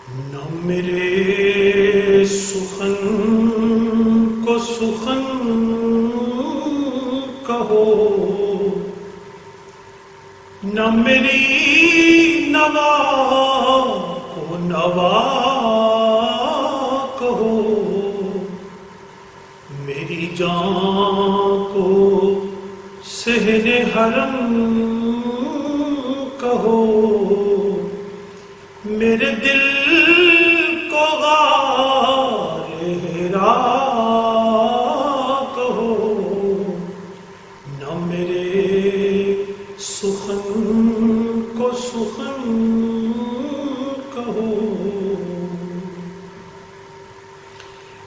نہ میرے سخن کو سخن کہو، نہ میری نوا کو نوا کہو، میری جان کو صحن حرم کہو، میرے دل کو غار ہرا کہو، نہ میرے سخن کو سخن کہو۔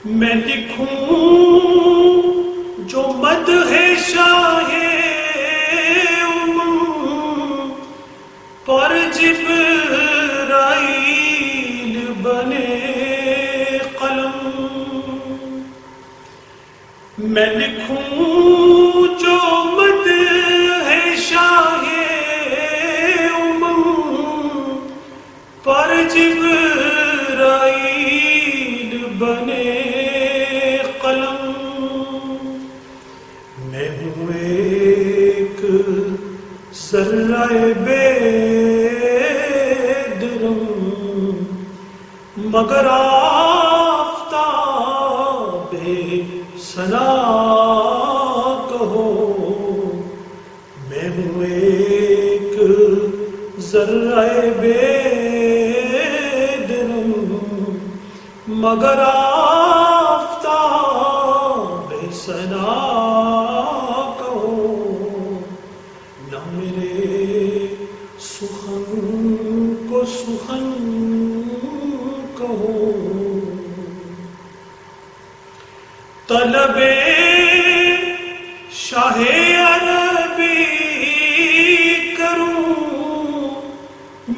میں لکھوں جو مدح شاہ پر جبرائیل بنے قلم، میں لکھوں جو مدح شاہ پر جبرائیل بنے قلم، میں ہوں ایک ذرہ بے درم، مگر آفتاب ثنا کہو، میں ہوں ایک ذرہ بے درم، مگر آفتاب ثنا کہو، نہ میرے سخن کو سخن کہو۔ طلب شاہ عربی کروں،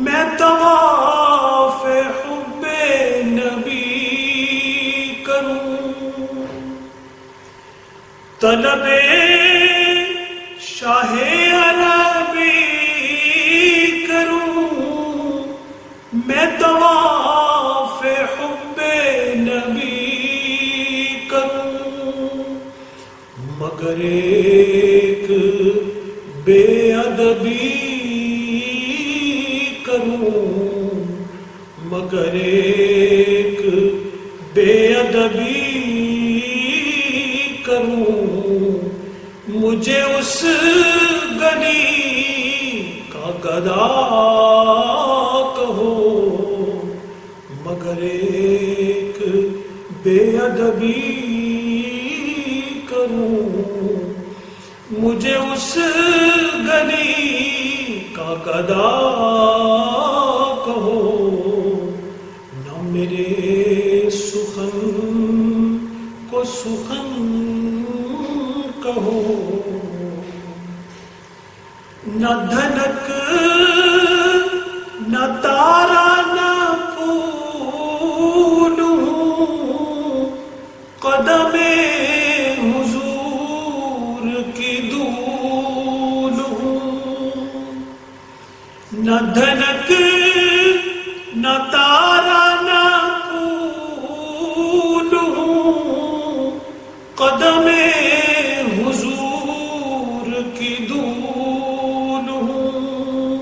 میں طواف حب نبی کروں، طلب شاہ عربی کروں، میں طواف حب نبی کروں، مگر ایک بے ادبی کروں، مگر ایک بے ادبی کروں، مجھے اس گلی کا گدا کہو، مگر ایک بے ادبی کروں، مجھے اس گلی کا گدا کہو، نہ میرے سخن کو سخن کہو، نہ دھنک نہ تارا نہ پھول ہوں، قدم حضور کی دھول ہوں، نہ دھنک نہ تارا نہ پھول ہوں، قدم حضور کی دھول ہوں،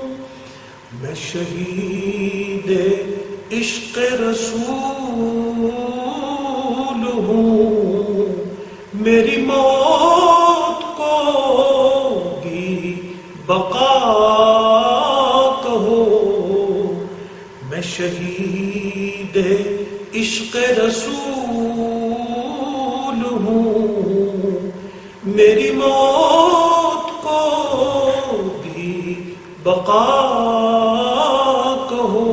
میں شہید عشق رسول ہوں، میری موت کو بھی بقا کہو، میں شہید عشق رسول ہوں، میری موت کو بھی بقا کہو،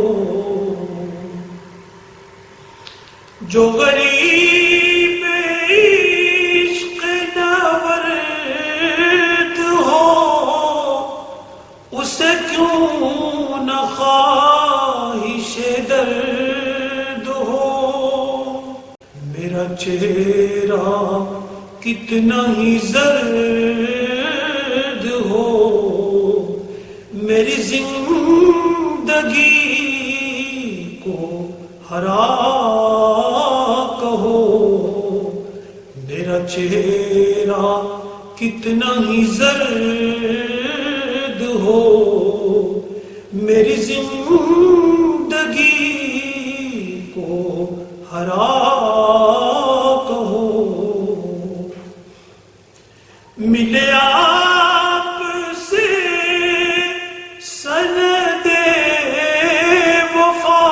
جو غریب عشق نورد ہو، اسے کیوں نہ خواہش درد ہو، میرا چہرہ کتنا ہی زرد ہو، میری زندگی کو کتنا ہی زرد ہو، میری زندگی کو ہرا کہو، ملے آپ سے سند وفا،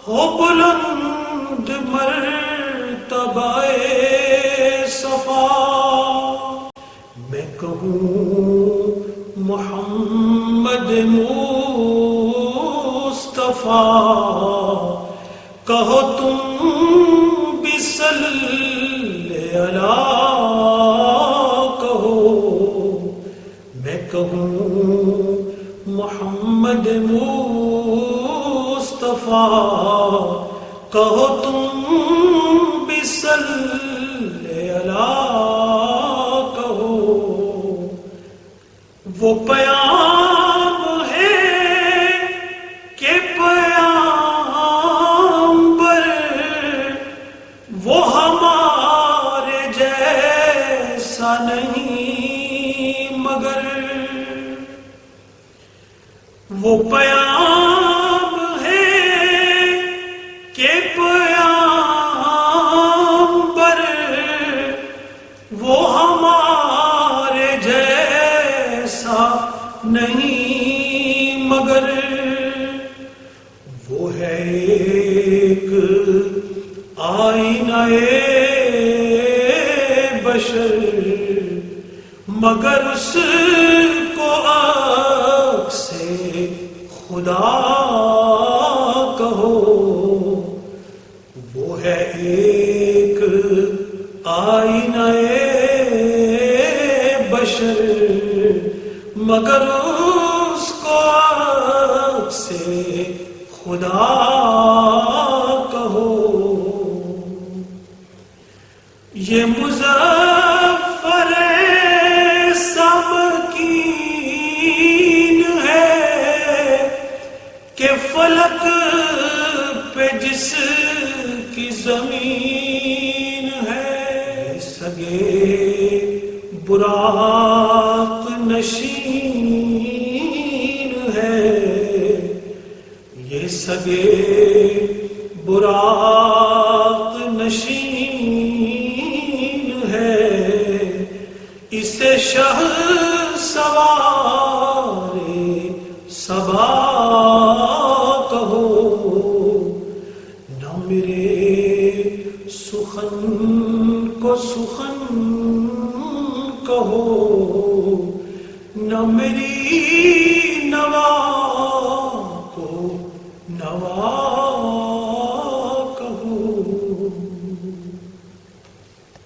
ہو بلند مرتبہ صفا، میں کہوں محمد مصطفیٰ، کہو تم بھی صلی اللہ کہو، میں کہوں محمد مصطفیٰ، کہو تم بھی صلی اللہ کہو، وہ پیام ہے کہ پیامبر وہ ہمارے جیسا نہیں مگر، وہ پیام ہے کہ پیامبر وہ ہمارے جیسا نہیں مگر، وہ ہے ایک آئینہ بشر، مگر اس کو عکس خدا کہو، وہ ہے ایک آئینہ بشر، مگر اس کو عکس خدا کہو، یہ مظفر سمکین ہے کہ فلک پہ جس کی زمین ہے، سگے براق نشین ہے، یہ سگے براق نشین ہے، اسے شہ سوار صبا کہو، نہ میرے سخن کو سخن کہو، نہ میری نوا کو نوا